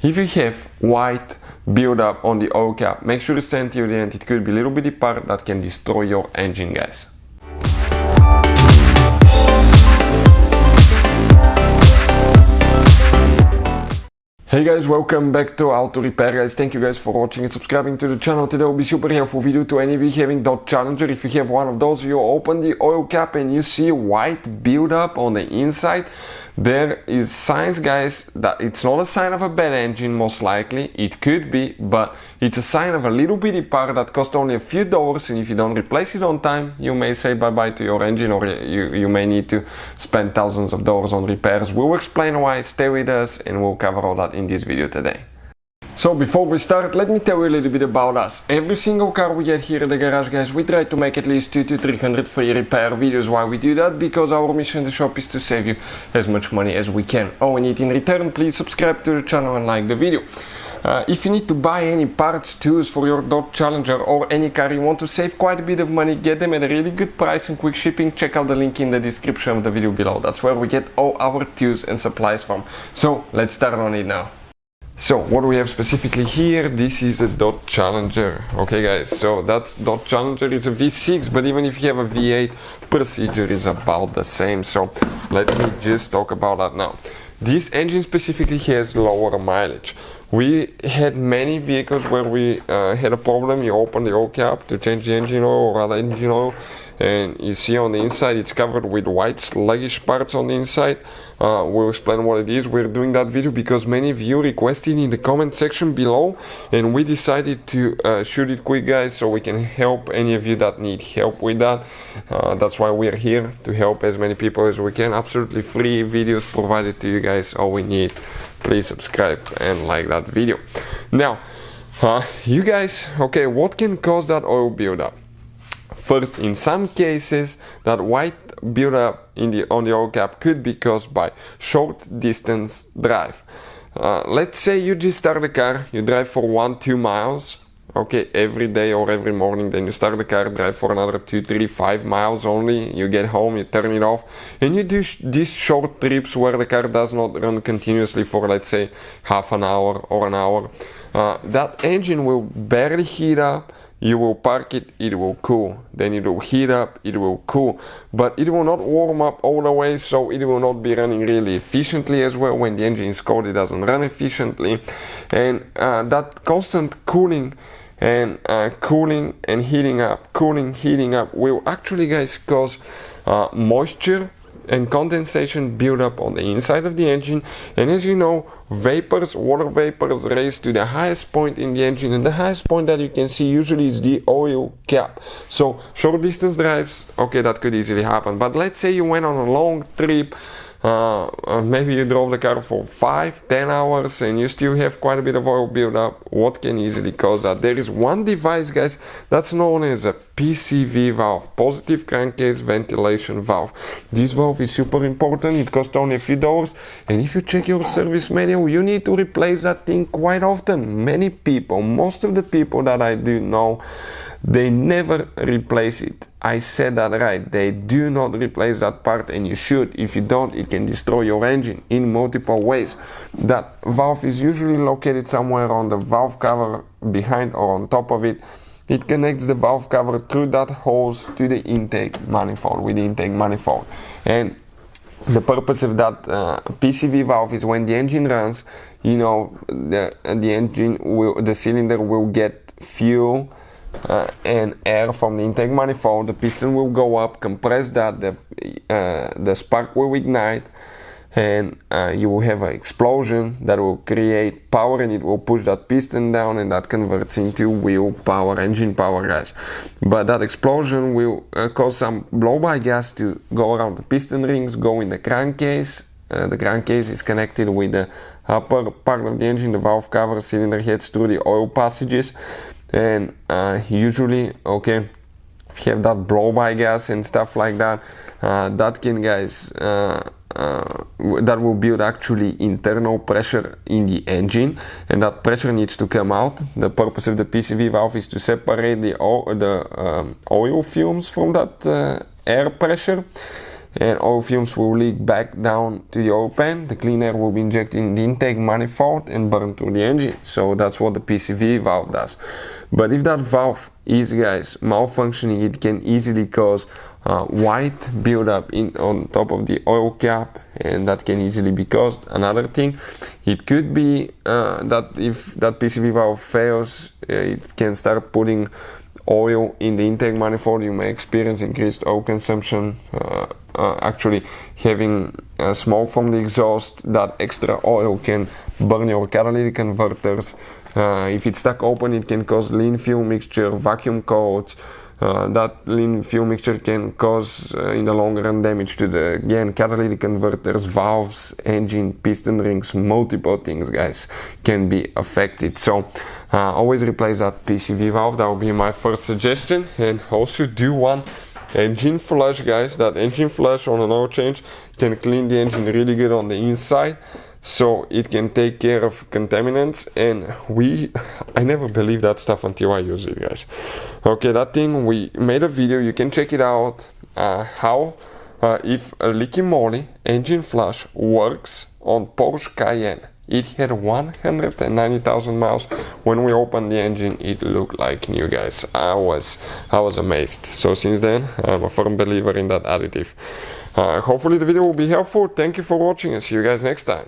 if you have white buildup on the oil cap, make sure to stay until the end. It could be a little bitty part that can destroy your engine, guys. Hey guys, welcome back to Auto Repair, guys. Thank you guys for watching and subscribing to the channel. Today will be super helpful video to any of you having Dodge Challenger. If you have one of those, you open the oil cap and you see white buildup on the inside. There is signs, guys, that it's not a sign of a bad engine, most likely. It could be, but it's a sign of a little bitty part that costs only a few dollars, and if you don't replace it on time, you may say bye-bye to your engine, or you may need to spend thousands of dollars on repairs. We'll explain why. Stay with us and we'll cover all that in this video today. So before we start, let me tell you a little bit about us. Every single car we get here at the garage, guys, we try to make at least 200 to 300 free repair videos. Why we do that? Because our mission in the shop is to save you as much money as we can. All we need in return, please subscribe to the channel and like the video. If you need to buy any parts, tools for your Dodge Challenger or any car you want to save quite a bit of money, get them at a really good price and quick shipping, check out the link in the description of the video below. That's where we get all our tools and supplies from. So let's start on it now. So what do we have specifically here? This is a Dodge Challenger. Okay guys, so that Dodge Challenger is a V6, but even if you have a V8, procedure is about the same. So let me just talk about that now. This engine specifically has lower mileage. We had many vehicles where we had a problem. You open the oil cap to change the engine oil or other engine oil, and you see on the inside it's covered with white sluggish parts on the inside. We'll explain what it is. We're doing that video because many of you requested in the comment section below, and we decided to shoot it quick, guys, so we can help any of you that need help with that. That's why we're here, to help as many people as we can. Absolutely free videos provided to you guys. All we need, please subscribe and like that video. Now you guys, okay, what can cause that oil buildup? First, in some cases, that white buildup on the oil cap could be caused by short distance drive. Let's say you just start the car, you drive for 1-2 miles, okay, every day or every morning, then you start the car, drive for another 2, 3, 5 miles only, you get home, you turn it off, and you do these short trips where the car does not run continuously for, let's say, half an hour or an hour. That engine will barely heat up. You will park it, it will cool. Then it will heat up, it will cool. But it will not warm up all the way, so it will not be running really efficiently as well. When the engine is cold, it doesn't run efficiently. And that constant cooling and heating up, cooling, heating up, will actually, guys, cause moisture and condensation build up on the inside of the engine. And as you know, vapors, water vapors, raise to the highest point in the engine, and the highest point that you can see usually is the oil cap. So short distance drives, okay, that could easily happen. But let's say you went on a long trip, maybe you drove the car for 5-10 hours and you still have quite a bit of oil buildup. What can easily cause that? There is one device, guys, that's known as a PCV valve, positive crankcase ventilation valve. This valve is super important. It costs only a few dollars, and if you check your service manual, you need to replace that thing quite often. Many people, most of the people that I do know, they never replace it. I said that right. They do not replace that part, and you should. If you don't, it can destroy your engine in multiple ways. That valve is usually located somewhere on the valve cover, behind or on top of it. It connects the valve cover through that hose to the intake manifold, with the intake manifold. And the purpose of that PCV valve is when the engine runs, you know, the cylinder will get fuel and air from the intake manifold. The piston will go up, compress that, the spark will ignite, and you will have an explosion that will create power, and it will push that piston down, and that converts into wheel power, engine power, guys. But that explosion will cause some blow-by gas to go around the piston rings, go in the crankcase. The crankcase is connected with the upper part of the engine, the valve cover, cylinder heads through the oil passages. And usually, okay, if you have that blow-by gas and stuff like that, that can, guys, that will build actually internal pressure in the engine, and that pressure needs to come out. The purpose of the PCV valve is to separate the oil fumes from that air pressure. and oil fumes will leak back down to the oil pan. The clean air will be injected in the intake manifold and burn through the engine. So that's what the PCV valve does. But if that valve is, guys, malfunctioning, it can easily cause white buildup on top of the oil cap, and that can easily be caused. Another thing, it could be that if that PCV valve fails, it can start putting oil in the intake manifold. You may experience increased oil consumption, actually having smoke from the exhaust. That extra oil can burn your catalytic converters. If it's stuck open, it can cause lean fuel mixture, vacuum coats. That lean fuel mixture can cause in the long run damage to the, again, catalytic converters, valves, engine, piston rings, multiple things, guys, can be affected. So always replace that PCV valve. That will be my first suggestion. And also do one engine flush, guys. That engine flush on an oil change can clean the engine really good on the inside, so it can take care of contaminants. And I never believed that stuff until I use it, guys. Okay, that thing, we made a video, you can check it out, how if a leaky moly engine flush works on Porsche Cayenne. It had 190,000 miles. When we opened the engine, it looked like new, guys. I was amazed. So since then, I'm a firm believer in that additive. Hopefully the video will be helpful. Thank you for watching, and see you guys next time.